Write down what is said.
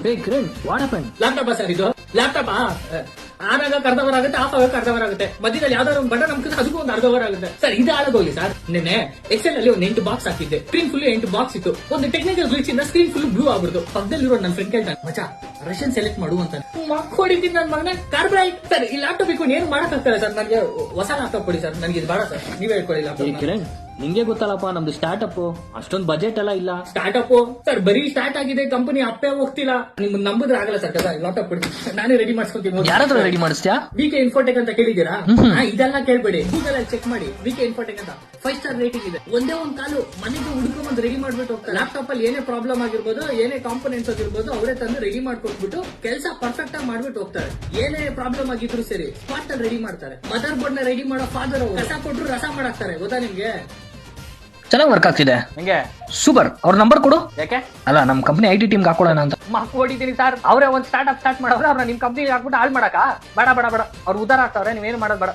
Hey Kiran, what happened? Laptop sir ಇದು laptop on ಆಗಕ್ಕೆ ಅರ್ಧ ಅವರ್ ಆಗುತ್ತೆ, ಆಫ್ ಆಗಕ್ಕೆ ಅರ್ಧ ಅವರ್ ಆಗುತ್ತೆ, ಮಧ್ಯದಲ್ಲಿ ಯಾವ್ದಾದ್ರು ಒಂದು ಬಟನ್ ನಮ್ಗೆ ಅದಕ್ಕೂ ಒಂದು ಅರ್ಧ ಅವರ್ ಆಗುತ್ತೆ ಸರ್. ಇದು ಹಾಳಾಗೋಗಿ ಸರ್. ನಿನ್ನೆ ಎಕ್ಸೆಲ್ ಅಲ್ಲಿ ಒಂದು 8 ಬಾಕ್ಸ್ ಹಾಕಿದ್ದೆ, ಸ್ಕ್ರೀನ್ ಫುಲ್ 8 ಬಾಕ್ಸ್ ಇತ್ತು. ಒಂದು ಟೆಕ್ನಿಕಲ್ ಗ್ಲಿಚ್ ಇಂದ ಸ್ಕ್ರೀನ್ ಫುಲ್ ಬ್ಲೂ ಆಗ್ಬಿಡ್ತು. ಪಕ್ಕದಲ್ಲಿರೋ ನನ್ನ ಫ್ರೆಂಡ್ ಕೇಳ್ತಾನೆ, ಮಚ್ಚಾ ರಷ್ಯನ್ ಸೆಲೆಕ್ಟ್ ಮಾಡು ಅಂತ. ಹೊಡಿತೀನಿ ನನ್ನ ಮಗನ ಕಾರ್ಬ್ರೈಟ್. ಸರ್ ಈ ಲ್ಯಾಪ್ಟಾಪ್ ಇಟ್ಕೊಂಡು ಏನು ಮಾಡಕ್ ಆಗ್ತಾರೆ ಸರ್? ನನಗೆ ಹೊಸ ಲ್ಯಾಪ್ಟಾಪ್ ಕೊಡಿ ಸರ್, ನನಗೆ ಇದು ಬೇಡ ಸರ್, ನೀವೇ ಹೇಳ್ಕೊಳ್ಳಿ Hey ಲ್ಯಾಪ್ಟಾಪ್. Kiran, ನಿಂಗೆ ಗೊತ್ತಲ್ಲಪ್ಪ ನಮ್ದು ಸ್ಟಾರ್ಟ್ಅಪ್ ಅಷ್ಟೊಂದು ಬಜೆಟ್ ಎಲ್ಲ ಇಲ್ಲ. ಸ್ಟಾರ್ಟ್ಅಪ್ ಸರ್ ಬರೀ ಸ್ಟಾರ್ಟ್ ಆಗಿದೆ, ಕಂಪನಿ ಅಪ್ಪೇ ಹೋಗ್ತಿಲ್ಲ. ನಿಮ್ ನಂಬುದ್ರೆ ಆಗಲ್ಲ ಸರ್. ಲ್ಯಾಪ್ಟಾಪ್ ಕೊಡಿ, ನಾನೇ ರೆಡಿ ಮಾಡ್ಸ್ಕೊತೀನಿ. ಯಾರಾದ್ರೂ ರೆಡಿ ಮಾಡಿಸ್ತೀಯಾ? ವಿಕೆ ಇನ್ಫೋಟೆಕ್ ಅಂತ ಕೇಳಿದ್ದೀರಾ? ಇದೆಲ್ಲ ಕೇಳ್ಬೇಡಿ, ಗೂಗಲ್ ಅಲ್ಲಿ ಚೆಕ್ ಮಾಡಿ. ವಿಕೆ ಇನ್ಫೋಟೆಕ್ ಅಂತ 5 ಸ್ಟಾರ್ ರೇಟಿಂಗ್ ಇದೆ. ಒಂದೇ ಒಂದು ಕಾಲು ಮನೆಗೆ ಹುಡುಕೊಂಡ್ ರೆಡಿ ಮಾಡ್ಬಿಟ್ಟು ಹೋಗ್ತಾರೆ. ಲ್ಯಾಪ್ಟಾಪ್ ಅಲ್ಲಿ ಏನೇ ಪ್ರಾಬ್ಲಮ್ ಆಗಿರ್ಬೋದು, ಏನೇ ಕಾಂಪೋನೆಂಟ್ಸ್ ಆಗಿರ್ಬೋದು, ಅವರೇ ತಂದು ರೆಡಿ ಮಾಡ್ಕೊಟ್ಬಿಟ್ಟು ಕೆಲಸ ಪರ್ಫೆಕ್ಟ್ ಆಗಿ ಮಾಡ್ಬಿಟ್ಟು ಹೋಗ್ತಾರೆ. ಏನೇ ಪ್ರಾಬ್ಲಮ್ ಆಗಿದ್ರು ಸರಿ ಸ್ಪಾಟ್ ಅಲ್ಲಿ ರೆಡಿ ಮಾಡ್ತಾರೆ. ಮದರ್ ಬೋರ್ಡ್ ನ ರೆಡಿ ಮಾಡೋ ಫಾದರ್ ಅವರು ರಸ ಕೊಟ್ರು ರಸ ಮಾಡಾಕ್ತಾರೆ. ಗೊತ್ತಾ ನಿಮ್ಗೆ? ಚೆನ್ನಾಗಿ ವರ್ಕ್ ಆಗ್ತಿದೆ. ಹೆಂಗೆ? ಸೂಪರ್. ಅವ್ರ ನಂಬರ್ ಕೊಡು. ಯಾಕೆ? ಅಲ್ಲ ನಮ್ ಕಂಪನಿ IT ಟೀಮ್ ಹಾಕೊಳ್ಳೋಣ ಅಂತ. ಮಕ್ಕು ಹೊಡಿತೀನಿ ಸರ್. ಅವರೇ ಒಂದು ಸ್ಟಾರ್ಟ್ ಮಾಡವ್ರೆ, ಅವ್ರನ್ನ ನಿಮ್ ಕಂಪ್ನಿಗೆ ಹಾಕ್ಬಿಟ್ಟು ಹಾಳು ಮಾಡಕ ಬೇಡ ಬೇಡ ಬೇಡ. ಅವ್ರು ಉದಾರ ಆಗ್ತಾವ್ರೆ, ನೀವೇನು ಮಾಡೋದು ಬೇಡ.